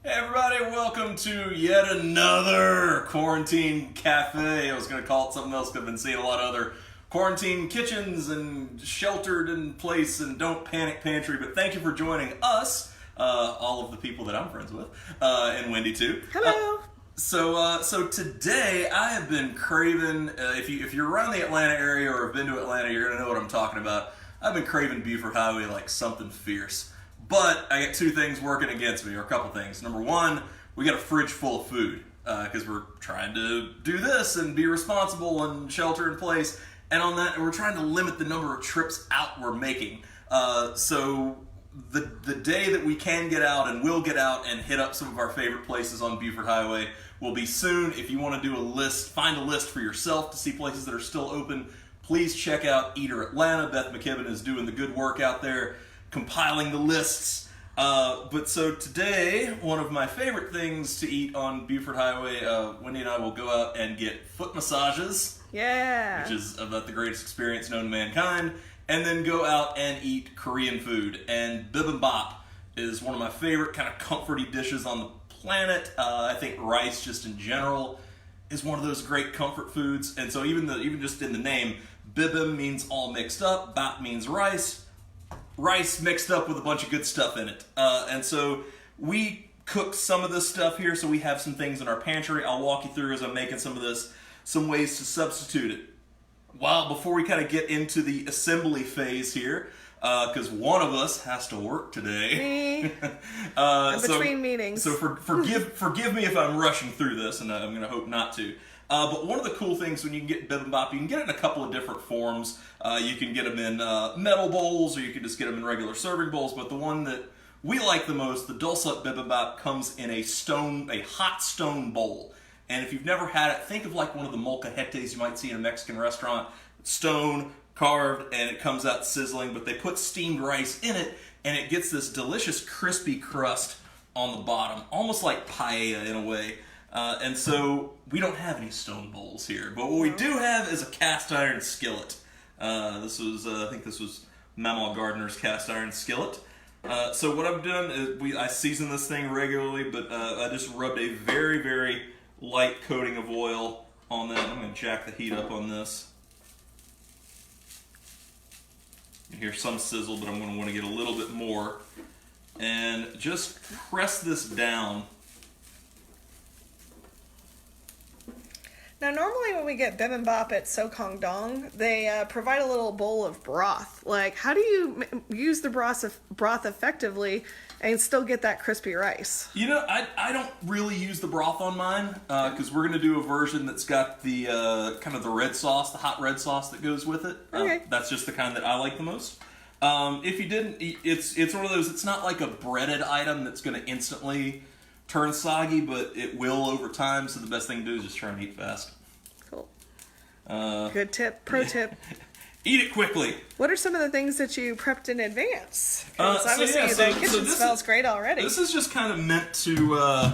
Hey everybody, welcome to yet another quarantine cafe. I was going to call it something else because I've been seeing a lot of other quarantine kitchens and sheltered in place and don't panic pantry, but thank you for joining us, all of the people that I'm friends with, and Wendy too. Hello. So today I have been craving, if you're around the Atlanta area or have been to Atlanta, you're going to know what I'm talking about. I've been craving Buford Highway like something fierce. But I got two things working against me, or a couple things. Number one, we got a fridge full of food because we're trying to do this and be responsible and shelter in place. And on that, we're trying to limit the number of trips out we're making. So the day that we can get out and will get out and hit up some of our favorite places on Buford Highway will be soon. If you want to do a list, find a list for yourself to see places that are still open. Please check out Eater Atlanta. Beth McKibben is doing the good work out there, compiling the lists. But so today, one of my favorite things to eat on Buford Highway, Wendy and I will go out and get foot massages. Yeah. Which is about the greatest experience known to mankind. And then go out and eat Korean food. And Bibimbap is one of my favorite kind of comforty dishes on the planet. I think rice just in general is one of those great comfort foods. And so even just in the name, Bibim means all mixed up, bap means rice. Rice mixed up with a bunch of good stuff in it. And so we cook some of this stuff here, so we have some things in our pantry. I'll walk you through as I'm making some of this, some ways to substitute it. Well, before we kind of get into the assembly phase here, because one of us has to work today. Me. I'm between meetings. So forgive me if I'm rushing through this, and I'm going to hope not to. But one of the cool things when you can get bibimbap, you can get it in a couple of different forms. You can get them in metal bowls, or you can just get them in regular serving bowls. But the one that we like the most, the dulce bibimbap, comes in a hot stone bowl. And if you've never had it, think of like one of the molcajetes you might see in a Mexican restaurant. Stone, carved, and it comes out sizzling. But they put steamed rice in it, and it gets this delicious crispy crust on the bottom, almost like paella in a way. And so we don't have any stone bowls here, but what we do have is a cast iron skillet. I think this was Mama Gardner's cast iron skillet. So what I've done is I season this thing regularly, but I just rubbed a very, very light coating of oil on that. I'm going to jack the heat up on this. You hear some sizzle, but I'm going to want to get a little bit more. And just press this down. Now, normally when we get bibimbap at Sokong-dong, they provide a little bowl of broth. Like, how do you use the broth effectively and still get that crispy rice? You know, I don't really use the broth on mine because we're going to do a version that's got the kind of the red sauce, the hot red sauce that goes with it. Okay. That's just the kind that I like the most. If you didn't, it's one of those, it's not like a breaded item that's going to instantly turn soggy, but it will over time, so the best thing to do is just try and eat fast. Cool. Good tip, pro tip. Eat it quickly. What are some of the things that you prepped in advance? Because obviously the kitchen smells great already. This is just kind of meant to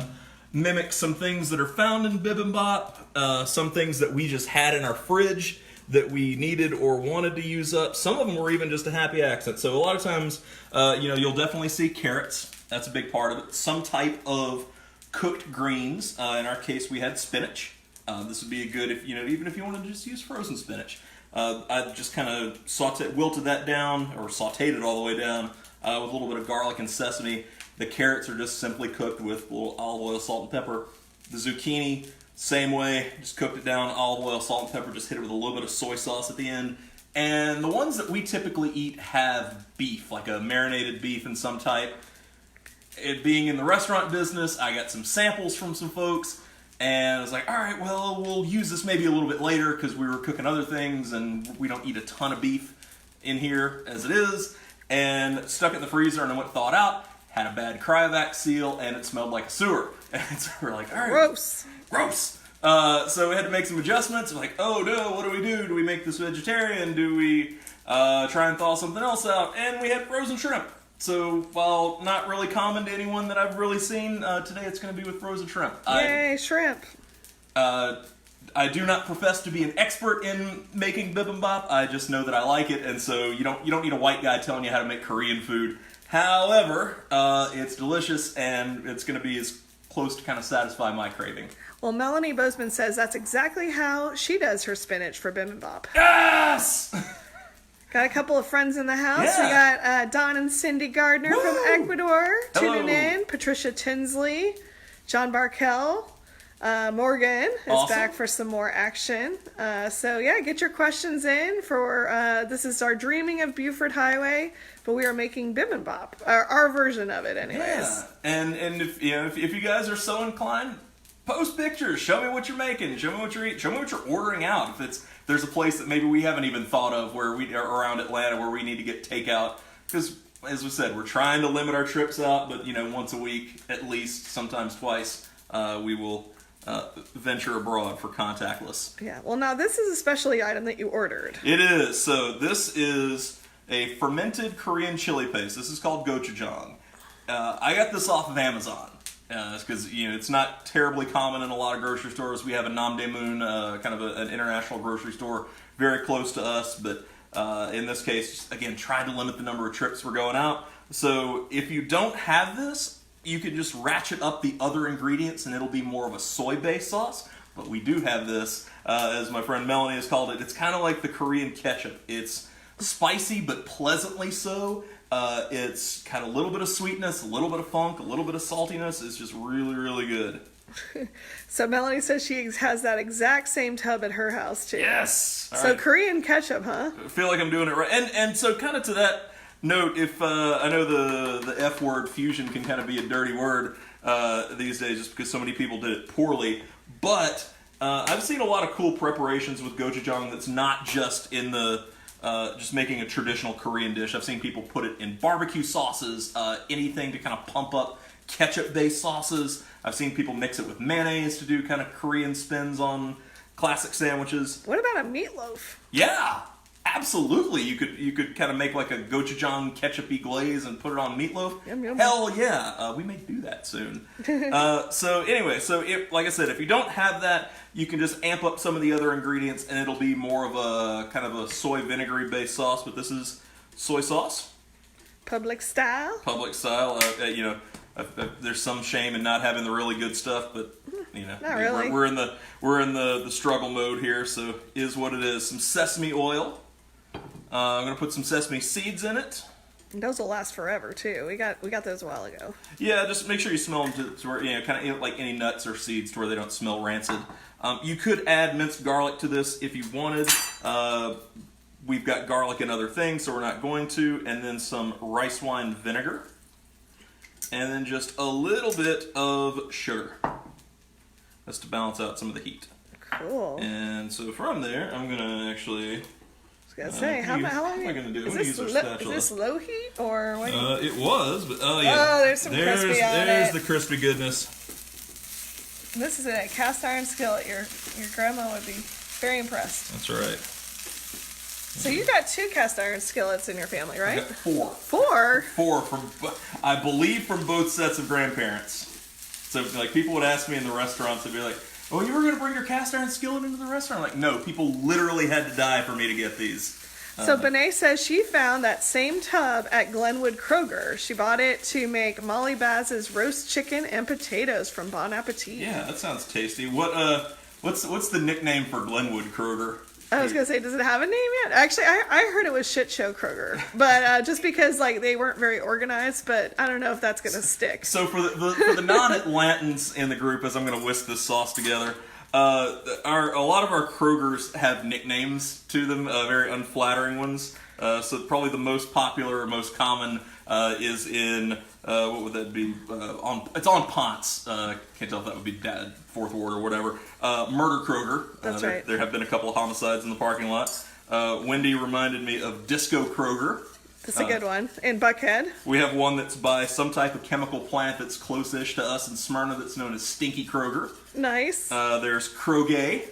mimic some things that are found in bibimbap, some things that we just had in our fridge that we needed or wanted to use up. Some of them were even just a happy accident. So a lot of times, you'll definitely see carrots. That's a big part of it. Some type of cooked greens. In our case, we had spinach. This would be a good, even if you want to just use frozen spinach. I just kind of wilted that down, or sauteed it all the way down with a little bit of garlic and sesame. The carrots are just simply cooked with a little olive oil, salt, and pepper. The zucchini, same way, just cooked it down, olive oil, salt, and pepper, just hit it with a little bit of soy sauce at the end. And the ones that we typically eat have beef, like a marinated beef in some type. It being in the restaurant business, I got some samples from some folks, and I was like, all right, well, we'll use this maybe a little bit later because we were cooking other things, and we don't eat a ton of beef in here as it is, and stuck it in the freezer, and it went thawed out, had a bad cryovac seal, and it smelled like a sewer. And so we're like, all right. Gross. So we had to make some adjustments. We're like, oh no, what do we do? Do we make this vegetarian? Do we try and thaw something else out? And we had frozen shrimp. So while not really common to anyone that I've really seen, today it's going to be with frozen shrimp. Yay, shrimp. I do not profess to be an expert in making bibimbap. I just know that I like it, and so you don't need a white guy telling you how to make Korean food. However, it's delicious, and it's going to be as close to kind of satisfy my craving. Well, Melanie Bozeman says that's exactly how she does her spinach for bibimbap. Yes! Got a couple of friends in the house. Yeah. We got Don and Cindy Gardner Woo! from Ecuador tuning Hello. in. Patricia Tinsley, John Barkel, Morgan is Awesome. back for some more action. So yeah, get your questions in for this is our Dreaming of Buford Highway, but we are making bibimbap, our version of it, anyways. Yeah, and if if you guys are so inclined, post pictures. Show me what you're making. Show me what you're eating. Show me what you're ordering out. If there's a place that maybe we haven't even thought of where we are around Atlanta where we need to get takeout, because as we said, we're trying to limit our trips out, but once a week at least, sometimes twice, we will venture abroad for contactless. Yeah. Well, now this is a specialty item that you ordered. It is. So this is a fermented Korean chili paste. This is called gochujang. I got this off of Amazon because it's not terribly common in a lot of grocery stores. We have a Namdaemun, kind of an international grocery store very close to us, but in this case, again, tried to limit the number of trips we're going out. So if you don't have this, you can just ratchet up the other ingredients and it'll be more of a soy-based sauce. But we do have this, as my friend Melanie has called it. It's kind of like the Korean ketchup. It's spicy but pleasantly so. It's kind of a little bit of sweetness, a little bit of funk, a little bit of saltiness. It's just really, really good. So Melanie says she has that exact same tub at her house too. Yes! All So right. Korean ketchup, huh? I feel like I'm doing it right. And so kind of to that note, if I know the F word, fusion, can kind of be a dirty word these days just because so many people did it poorly. But I've seen a lot of cool preparations with gochujang that's not just in the just making a traditional Korean dish. I've seen people put it in barbecue sauces, anything to kind of pump up ketchup-based sauces. I've seen people mix it with mayonnaise to do kind of Korean spins on classic sandwiches. What about a meatloaf? Yeah, absolutely. You could kind of make like a gochujang ketchup-y glaze and put it on meatloaf. Yum, yum. Hell yeah, we may do that soon. So anyway, like I said, if you don't have that, you can just amp up some of the other ingredients and it'll be more of a kind of a soy vinegary-based sauce. But this is soy sauce, Public style? public style. There's some shame in not having the really good stuff, but Not really. we're in the struggle mode here, so is what it is. Some sesame oil. I'm gonna put some sesame seeds in it. And those will last forever too. We got those a while ago. Yeah, just make sure you smell them to where kind of like any nuts or seeds to where they don't smell rancid. You could add minced garlic to this if you wanted. We've got garlic and other things, so we're not going to. And then some rice wine vinegar. And then just a little bit of sugar. That's to balance out some of the heat. Cool. And so from there, I'm going to actually... I was gonna say, how long? what am I gonna do? I'm Is gonna use our is spatula. this low heat or what? It was, but oh yeah. Oh, there's some crispy on There's it. the crispy goodness. This is a cast iron skillet. Your grandma would be very impressed. That's right. So you got 2 cast iron skillets in your family, I right? got 4. 4. 4 from, I believe, from both sets of grandparents. So like people would ask me in the restaurants, they'd be like, "Oh, you were gonna bring your cast iron skillet into the restaurant?" I'm like, no, people literally had to die for me to get these. So Benet says she found that same tub at Glenwood Kroger. She bought it to make Molly Baz's roast chicken and potatoes from Bon Appetit. Yeah, that sounds tasty. What's the nickname for Glenwood Kroger? I was gonna say, does it have a name yet? Actually, I heard it was Shit Show Kroger, but just because like they weren't very organized. But I don't know if that's gonna stick. So for the non-Atlantans in the group, as I'm going to whisk this sauce together, a lot of our Krogers have nicknames to them, very unflattering ones. So probably the most popular or most common is in what would that be? It's on Ponce. Can't tell if that would be Dad, Fourth Ward or whatever. Murder Kroger. That's right. There have been a couple of homicides in the parking lot. Wendy reminded me of Disco Kroger. That's a good one. In Buckhead. We have one that's by some type of chemical plant that's close-ish to us in Smyrna that's known as Stinky Kroger. Nice. There's Krogay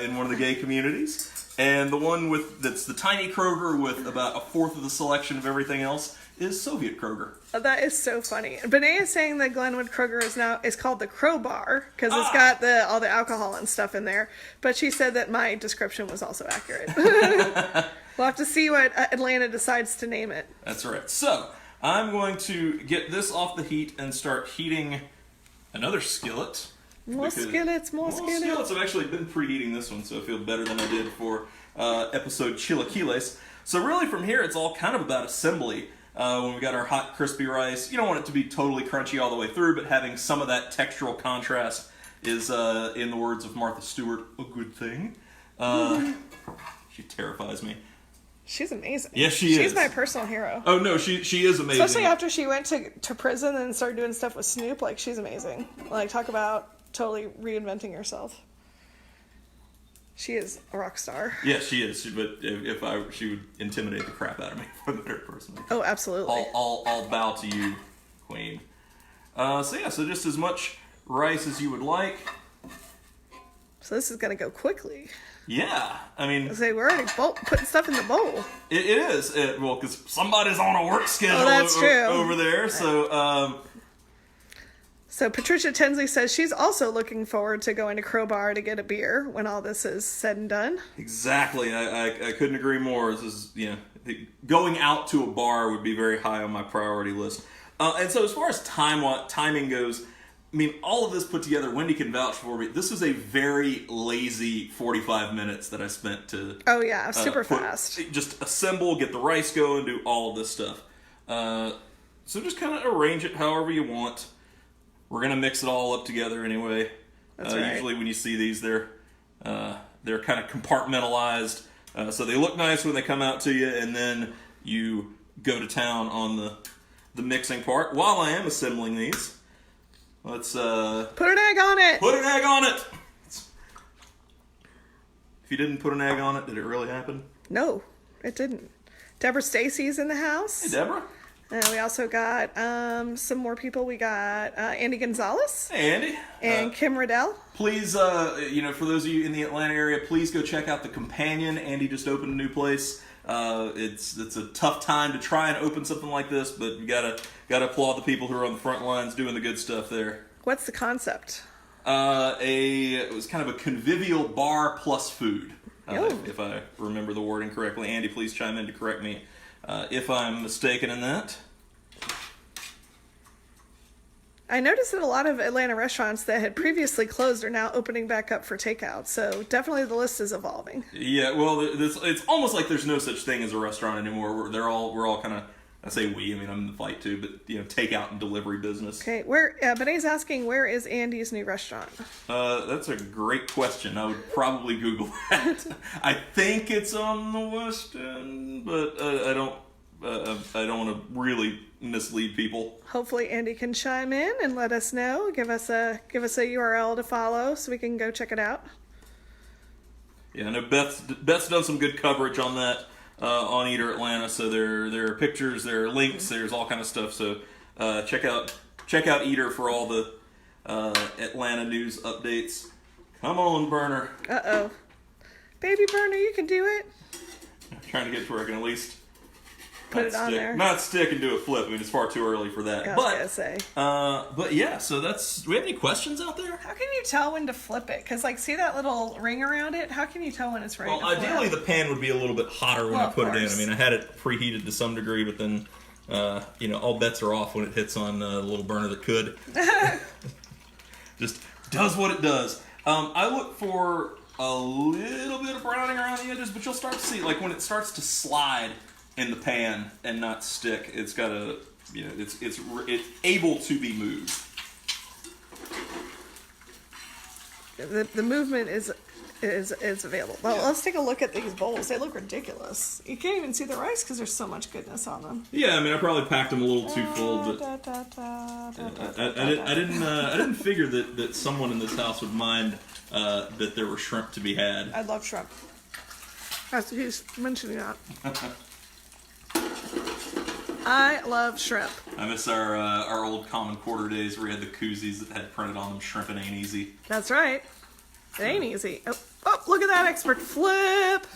in one of the gay communities. And the one that's the tiny Kroger with about a fourth of the selection of everything else is Soviet Kroger. Oh, that is so funny. Benet is saying that Glenwood Kroger is called the Crowbar because it's got all the alcohol and stuff in there. But she said that my description was also accurate. We'll have to see what Atlanta decides to name it. That's right. So, I'm going to get this off the heat and start heating another skillet. More skillets. I've actually been preheating this one, so I feel better than I did for episode Chilaquiles. So really from here, it's all kind of about assembly. When we got our hot, crispy rice, you don't want it to be totally crunchy all the way through, but having some of that textural contrast is, in the words of Martha Stewart, a good thing. She terrifies me. She's amazing. Yes, she is. She's my personal hero. Oh, no, she is amazing. Especially after she went to prison and started doing stuff with Snoop. Like, she's amazing. Like, talk about totally reinventing herself. She is a rock star. Yes, she is. But she would intimidate the crap out of me for the better person. Oh, absolutely. I'll bow to you, Queen. So just as much rice as you would like. So this is gonna go quickly. Yeah, I mean... We're already putting stuff in the bowl. It is. Well, because somebody's on a work schedule over there, right. So Patricia Tinsley says she's also looking forward to going to Crowbar to get a beer when all this is said and done. Exactly. I couldn't agree more. This is, going out to a bar would be very high on my priority list. And so as far as timing goes... I mean, all of this put together, Wendy can vouch for me. This was a very lazy 45 minutes that I spent to... Oh, yeah. Super fast. Just assemble, get the rice going, do all of this stuff. So just kind of arrange it however you want. We're going to mix it all up together anyway. That's right. Usually when you see these, they're kind of compartmentalized. So they look nice when they come out to you, and then you go to town on the mixing part. While I am assembling these... Let's put an egg on it. Put an egg on it. If you didn't put an egg on it, did it really happen? No, it didn't. Deborah Stacy's in the house. Hey, Deborah. And we also got some more people. We got Andy Gonzalez. Hey, Andy. And Kim Riddell. Please, for those of you in the Atlanta area, please go check out The Companion. Andy just opened a new place. It's a tough time to try and open something like this, but you gotta applaud the people who are on the front lines doing the good stuff there. What's the concept? It was kind of a convivial bar plus food, if I remember the wording correctly. Andy, please chime in to correct me if I'm mistaken in that. I noticed that a lot of Atlanta restaurants that had previously closed are now opening back up for takeout. So definitely the list is evolving. Yeah, well, it's almost like there's no such thing as a restaurant anymore. We're all kind of, I say we, I mean I'm in the fight too, but takeout and delivery business. Okay, Bene's asking, where is Andy's new restaurant? That's a great question. I would probably Google that. I think it's on the West End, but I don't want to really mislead people. Hopefully Andy can chime in and let us know. Give us a URL to follow so we can go check it out. Yeah, I know Beth's done some good coverage on that on Eater Atlanta. So there are pictures, there are links, there's all kind of stuff. So check out Eater for all the Atlanta news updates. Come on, Burner. Uh-oh. Baby Burner, you can do it. I'm trying to get to where I can at least put it on there. Not stick and do a flip. I mean, it's far too early for that. I was gonna say. But yeah, so that's... Do we have any questions out there? How can you tell when to flip it? Because, see that little ring around it? How can you tell when it's ready to flip? Ideally, the pan would be a little bit hotter when I put it in. I mean, I had it preheated to some degree, but then, all bets are off when it hits on the little burner that could. Just does what it does. I look for a little bit of browning around the edges, but you'll start to see, when it starts to slide in the pan and not stick, it's got a, it's able to be moved. The movement is available. Well, let's take a look at these bowls. They look ridiculous. You can't even see the rice because there's so much goodness on them. Yeah, I mean, I probably packed them a little too full, but I didn't figure that someone in this house would mind that there were shrimp to be had. I love shrimp. As he's mentioning that. I love shrimp. I miss our old Common Quarter days where we had the koozies that had printed on them, "Shrimp and ain't easy." That's right. It ain't easy. Oh, look at that expert flip.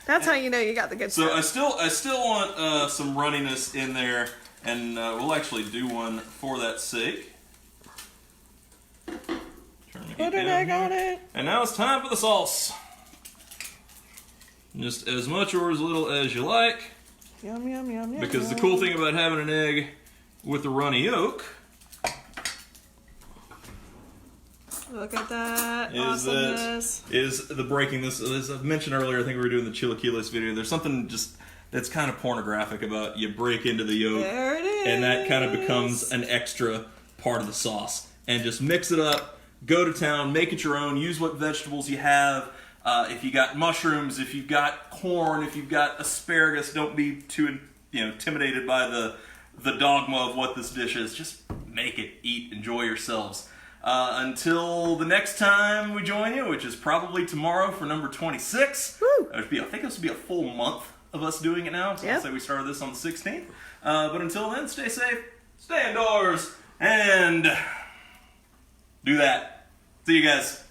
That's how you know you got the good stuff. So I still want some runniness in there, and we'll actually do one for that sake. Put an egg on it. And now it's time for the sauce. Just as much or as little as you like. Yum, yum, yum, yum. Because the cool thing about having an egg with a runny yolk Look at that is the breaking this. As I mentioned earlier, I think we were doing the chilaquiles video. There's something just that's kind of pornographic about you break into the yolk, There it is. and that kind of becomes an extra part of the sauce. And just mix it up, go to town, make it your own. Use what vegetables you have. If you got mushrooms, if you've got corn, if you've got asparagus, don't be too intimidated by the dogma of what this dish is. Just make it, eat, enjoy yourselves. Until the next time we join you, which is probably tomorrow for number 26. Woo! I think this will be a full month of us doing it now. So Yep. I'll say we started this on the 16th. But until then, stay safe, stay indoors, and do that. See you guys.